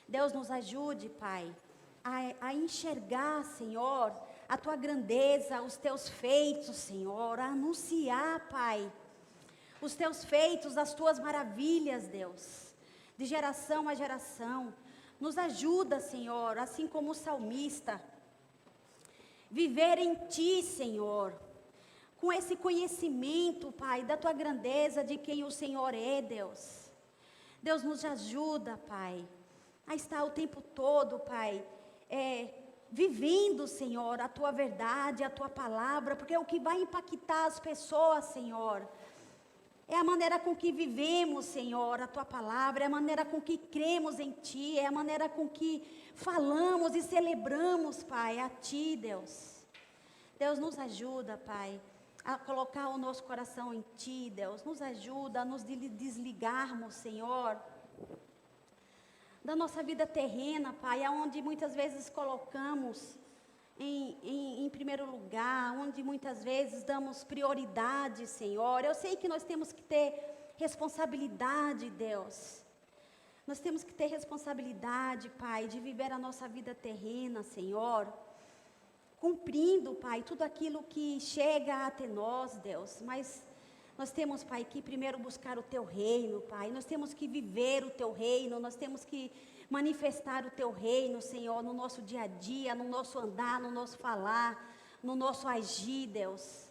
Deus nos ajude, Pai, a enxergar, Senhor, a tua grandeza, os teus feitos, Senhor, a anunciar, Pai, os teus feitos, as tuas maravilhas, Deus, de geração a geração. Nos ajuda, Senhor, assim como o salmista, viver em ti, Senhor, com esse conhecimento, Pai, da tua grandeza, de quem o Senhor é, Deus. Deus nos ajuda, Pai, a estar o tempo todo, Pai, vivendo, Senhor, a tua verdade, a tua palavra, porque é o que vai impactar as pessoas, Senhor. É a maneira com que vivemos, Senhor, a tua palavra, é a maneira com que cremos em ti, é a maneira com que falamos e celebramos, Pai, a ti, Deus. Deus nos ajuda, Pai, a colocar o nosso coração em ti, Deus. Nos ajuda a nos desligarmos, Senhor, da nossa vida terrena, Pai, aonde muitas vezes colocamos em primeiro lugar, onde muitas vezes damos prioridade, Senhor. Eu sei que nós temos que ter responsabilidade, Deus. Nós temos que ter responsabilidade, Pai, de viver a nossa vida terrena, Senhor, cumprindo, Pai, tudo aquilo que chega até nós, Deus. Mas nós temos, Pai, que primeiro buscar o teu reino, Pai. Nós temos que viver o teu reino, nós temos que manifestar o teu reino, Senhor, no nosso dia a dia, no nosso andar, no nosso falar, no nosso agir, Deus.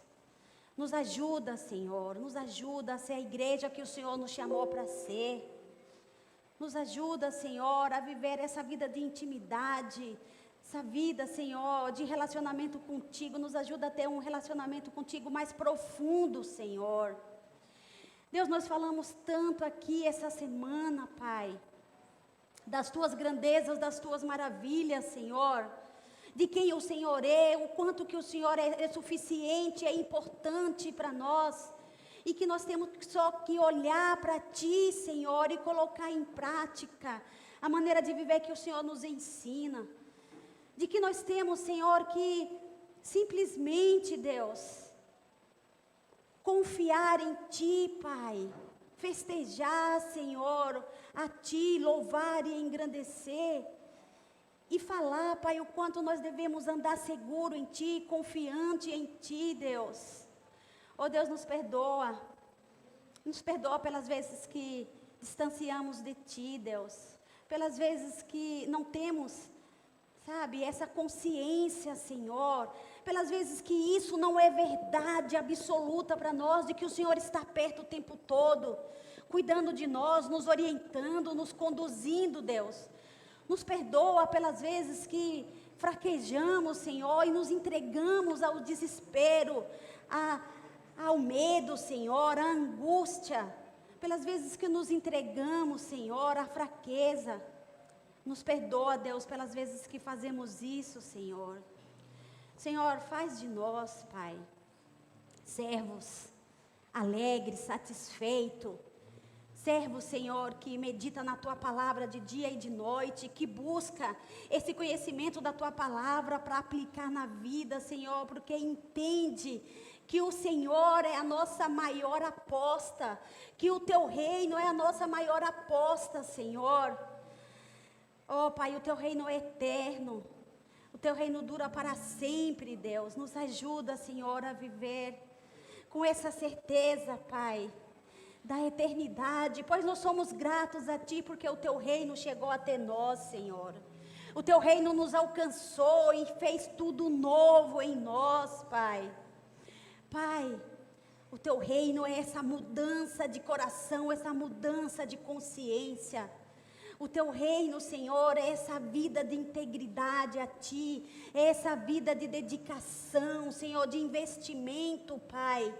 Nos ajuda, Senhor, nos ajuda a ser a igreja que o Senhor nos chamou para ser. Nos ajuda, Senhor, a viver essa vida de intimidade, essa vida, Senhor, de relacionamento contigo. Nos ajuda a ter um relacionamento contigo mais profundo, Senhor. Deus, nós falamos tanto aqui essa semana, Pai, das tuas grandezas, das tuas maravilhas, Senhor, de quem o Senhor é, o quanto que o Senhor é suficiente, é importante para nós, e que nós temos só que olhar para ti, Senhor, e colocar em prática a maneira de viver que o Senhor nos ensina, de que nós temos, Senhor, que simplesmente, Deus, confiar em ti, Pai, festejar, Senhor, a ti, louvar e engrandecer, e falar, Pai, o quanto nós devemos andar seguro em ti, confiante em ti, Deus. Oh Deus, nos perdoa pelas vezes que distanciamos de ti, Deus, pelas vezes que não temos, sabe, essa consciência, Senhor, pelas vezes que isso não é verdade absoluta para nós, de que o Senhor está perto o tempo todo, cuidando de nós, nos orientando, nos conduzindo, Deus. Nos perdoa pelas vezes que fraquejamos, Senhor, e nos entregamos ao desespero, ao medo, Senhor, à angústia, pelas vezes que nos entregamos, Senhor, à fraqueza. Nos perdoa, Deus, pelas vezes que fazemos isso, Senhor. Senhor, faz de nós, Pai, servos alegres, satisfeitos, Servo, Senhor, que medita na Tua palavra de dia e de noite, que busca esse conhecimento da Tua palavra para aplicar na vida, Senhor, porque entende que o Senhor é a nossa maior aposta, que o Teu reino é a nossa maior aposta, Senhor. Oh, Pai, o Teu reino é eterno, o Teu reino dura para sempre, Deus. Nos ajuda, Senhor, a viver com essa certeza, Pai, da eternidade, pois nós somos gratos a Ti, porque o Teu reino chegou até nós, Senhor. O Teu reino nos alcançou e fez tudo novo em nós, Pai. Pai, o Teu reino é essa mudança de coração, essa mudança de consciência. O Teu reino, Senhor, é essa vida de integridade a Ti, é essa vida de dedicação, Senhor, de investimento, Pai,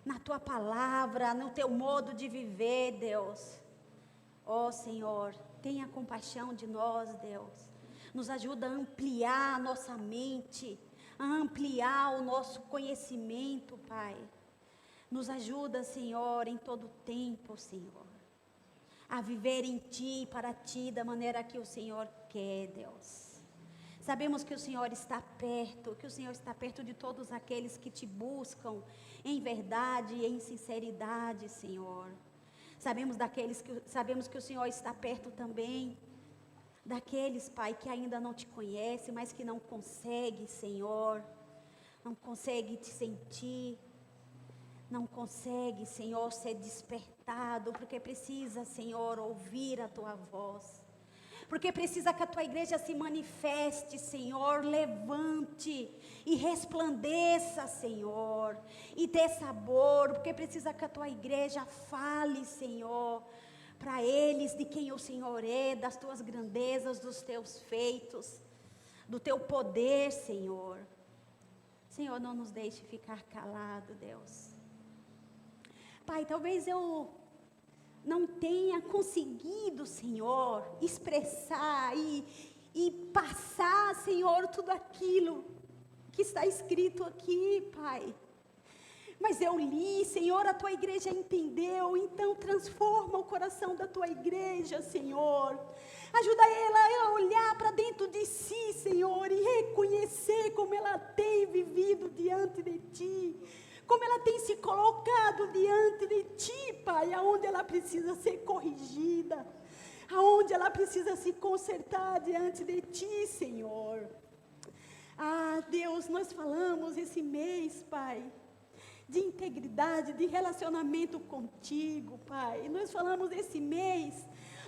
na Tua palavra, no Teu modo de viver, Deus. Ó Senhor, tenha compaixão de nós, Deus. Nos ajuda a ampliar a nossa mente, a ampliar o nosso conhecimento, Pai. Nos ajuda, Senhor, em todo tempo, Senhor, a viver em Ti, para Ti, da maneira que o Senhor quer, Deus. Sabemos que o Senhor está perto, que o Senhor está perto de todos aqueles que Te buscam em verdade e em sinceridade, Senhor. Sabemos que o Senhor está perto também daqueles, Pai, que ainda não Te conhecem, mas que não conseguem, Senhor, não conseguem Te sentir, não consegue, Senhor, ser despertado, porque precisa, Senhor, ouvir a Tua voz. Porque precisa que a Tua igreja se manifeste, Senhor, levante e resplandeça, Senhor, e dê sabor, porque precisa que a Tua igreja fale, Senhor, para eles de quem o Senhor é, das Tuas grandezas, dos Teus feitos, do Teu poder, Senhor. Senhor, não nos deixe ficar calado, Deus. Pai, talvez eu não tenha conseguido, Senhor, expressar e passar, Senhor, tudo aquilo que está escrito aqui, Pai. Mas eu li, Senhor, a Tua igreja entendeu, então transforma o coração da Tua igreja, Senhor. Ajuda ela a olhar para dentro de si, Senhor, e reconhecer como ela tem vivido diante de Ti. Como ela tem se colocado diante de Ti, Pai, aonde ela precisa ser corrigida, aonde ela precisa se consertar diante de Ti, Senhor. Ah, Deus, nós falamos esse mês, Pai, de integridade, de relacionamento contigo, Pai. Nós falamos esse mês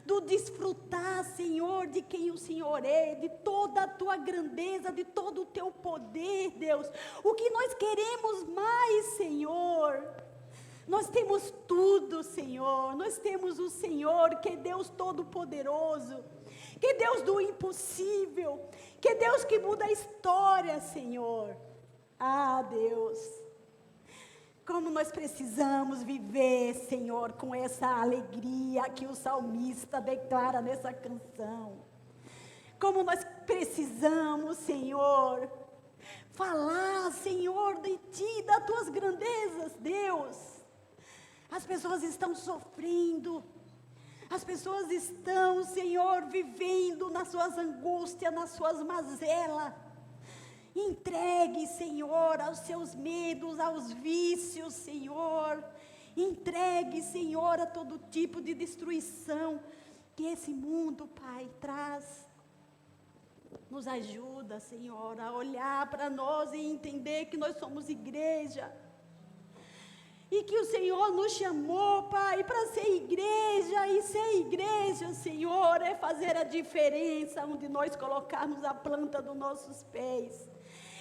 do desfrutar, Senhor, de quem o Senhor é, de toda a Tua grandeza, de todo o Teu poder, Deus. O que nós queremos mais, Senhor? Nós temos tudo, Senhor. Nós temos o Senhor, que é Deus Todo-Poderoso, que é Deus do impossível, que é Deus que muda a história, Senhor. Ah, Deus, como nós precisamos viver, Senhor, com essa alegria que o salmista declara nessa canção. Como nós precisamos, Senhor, falar, Senhor, de Ti, das Tuas grandezas, Deus. As pessoas estão sofrendo, as pessoas estão, Senhor, vivendo nas suas angústias, nas suas mazelas. Entregue, Senhor, aos seus medos, aos vícios, Senhor. Entregue, Senhor, a todo tipo de destruição que esse mundo, Pai, traz. Nos ajuda, Senhor, a olhar para nós e entender que nós somos igreja. E que o Senhor nos chamou, Pai, para ser igreja. E ser igreja, Senhor, é fazer a diferença onde nós colocarmos a planta dos nossos pés.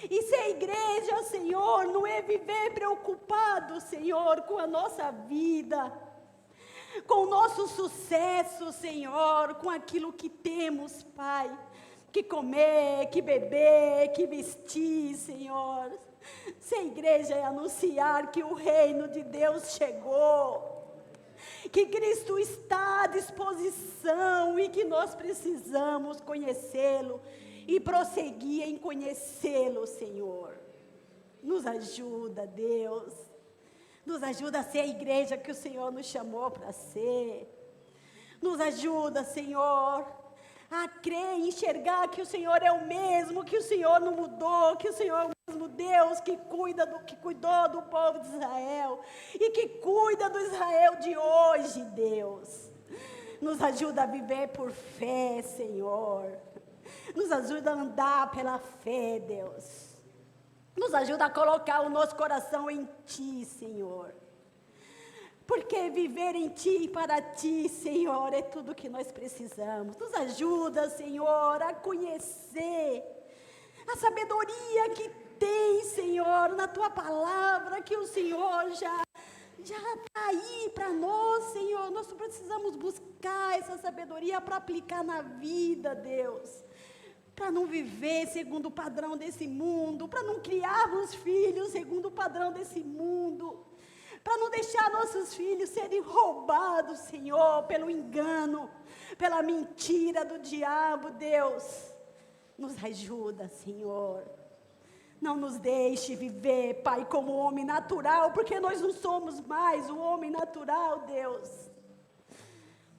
E ser igreja, Senhor, não é viver preocupado, Senhor, com a nossa vida, com o nosso sucesso, Senhor, com aquilo que temos, Pai, que comer, que beber, que vestir, Senhor. Ser igreja é anunciar que o reino de Deus chegou, que Cristo está à disposição e que nós precisamos conhecê-lo e prosseguir em conhecê-lo, Senhor. Nos ajuda, Deus. Nos ajuda a ser a igreja que o Senhor nos chamou para ser. Nos ajuda, Senhor, a crer e enxergar que o Senhor é o mesmo, que o Senhor não mudou, que o Senhor é o mesmo Deus que cuidou do povo de Israel e que cuida do Israel de hoje, Deus. Nos ajuda a viver por fé, Senhor. Nos ajuda a andar pela fé, Deus. Nos ajuda a colocar o nosso coração em Ti, Senhor. Porque viver em Ti e para Ti, Senhor, é tudo que nós precisamos. Nos ajuda, Senhor, a conhecer a sabedoria que tem, Senhor, na Tua palavra, que o Senhor já está aí para nós, Senhor. Nós precisamos buscar essa sabedoria para aplicar na vida, Deus. Para não viver segundo o padrão desse mundo, para não criarmos filhos segundo o padrão desse mundo, para não deixar nossos filhos serem roubados, Senhor, pelo engano, pela mentira do diabo, Deus. Nos ajuda, Senhor. Não nos deixe viver, Pai, como homem natural, porque nós não somos mais o homem natural, Deus.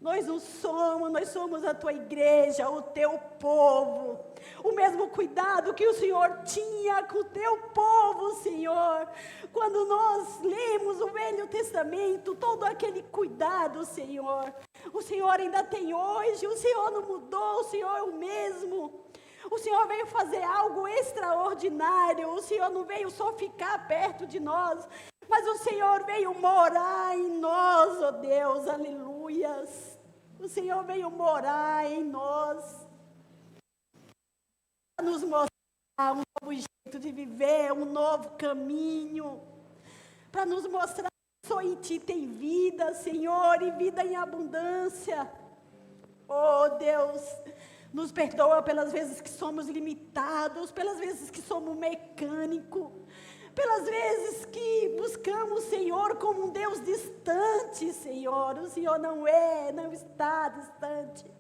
Nós não somos, nós somos a Tua igreja, o Teu povo. O mesmo cuidado que o Senhor tinha com o Teu povo, Senhor. Quando nós lemos o Velho Testamento, todo aquele cuidado, Senhor. O Senhor ainda tem hoje, o Senhor não mudou, o Senhor é o mesmo. O Senhor veio fazer algo extraordinário, o Senhor não veio só ficar perto de nós, mas o Senhor veio morar em nós, ó Deus, aleluias. O Senhor veio morar em nós, para nos mostrar um novo jeito de viver, um novo caminho, para nos mostrar que só em Ti tem vida, Senhor, e vida em abundância. Oh Deus, nos perdoa pelas vezes que somos limitados, pelas vezes que somos mecânicos, pelas vezes que buscamos o Senhor como um Deus distante, Senhor. O Senhor não está distante.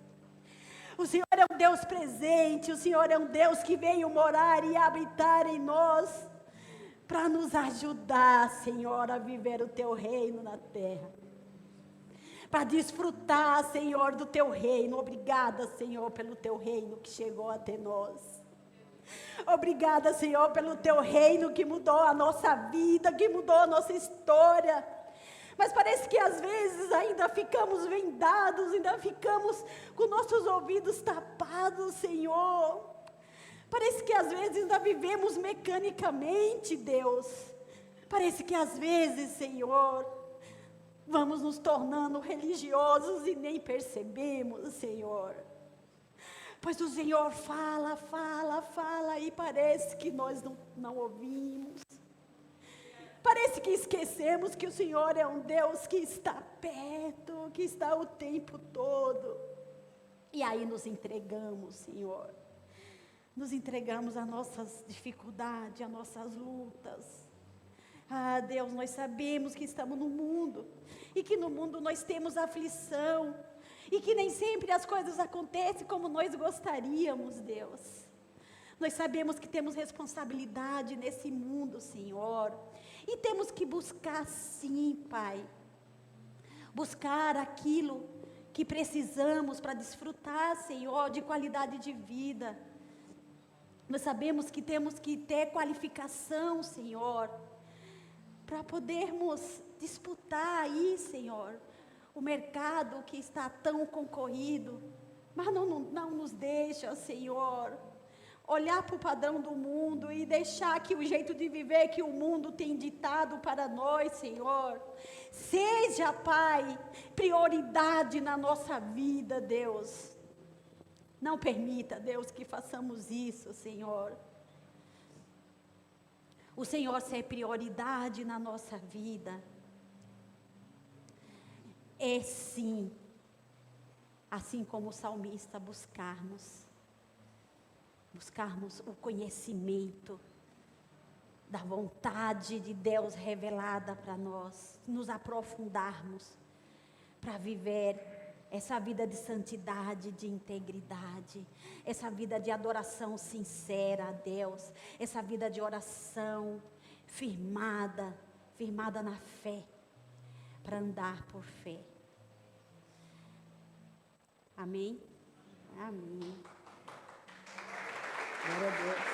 O Senhor é um Deus presente, o Senhor é um Deus que veio morar e habitar em nós, para nos ajudar, Senhor, a viver o Teu reino na terra. Para desfrutar, Senhor, do Teu reino. Obrigada, Senhor, pelo Teu reino que chegou até nós. Obrigada, Senhor, pelo Teu reino que mudou a nossa vida, que mudou a nossa história. Mas parece que às vezes ainda ficamos vendados, ainda ficamos com nossos ouvidos tapados, Senhor. Parece que às vezes ainda vivemos mecanicamente, Deus. Parece que às vezes, Senhor, vamos nos tornando religiosos e nem percebemos, Senhor. Pois o Senhor fala, e parece que nós não ouvimos. Parece que esquecemos que o Senhor é um Deus que está perto, que está o tempo todo. E aí nos entregamos, Senhor. Nos entregamos às nossas dificuldades, às nossas lutas. Ah, Deus, nós sabemos que estamos no mundo. E que no mundo nós temos aflição. E que nem sempre as coisas acontecem como nós gostaríamos, Deus. Nós sabemos que temos responsabilidade nesse mundo, Senhor. E temos que buscar sim, Pai. Buscar aquilo que precisamos para desfrutar, Senhor, de qualidade de vida. Nós sabemos que temos que ter qualificação, Senhor, para podermos disputar aí, Senhor, o mercado que está tão concorrido. Mas não nos deixa, Senhor, olhar para o padrão do mundo e deixar que o jeito de viver que o mundo tem ditado para nós, Senhor, seja, Pai, prioridade na nossa vida, Deus. Não permita, Deus, que façamos isso, Senhor. O Senhor ser prioridade na nossa vida é sim, assim como o salmista, buscarmos o conhecimento da vontade de Deus revelada para nós, nos aprofundarmos para viver essa vida de santidade, de integridade, essa vida de adoração sincera a Deus, essa vida de oração firmada firmada na fé, para andar por fé. Amém? Amém. Glória a Deus.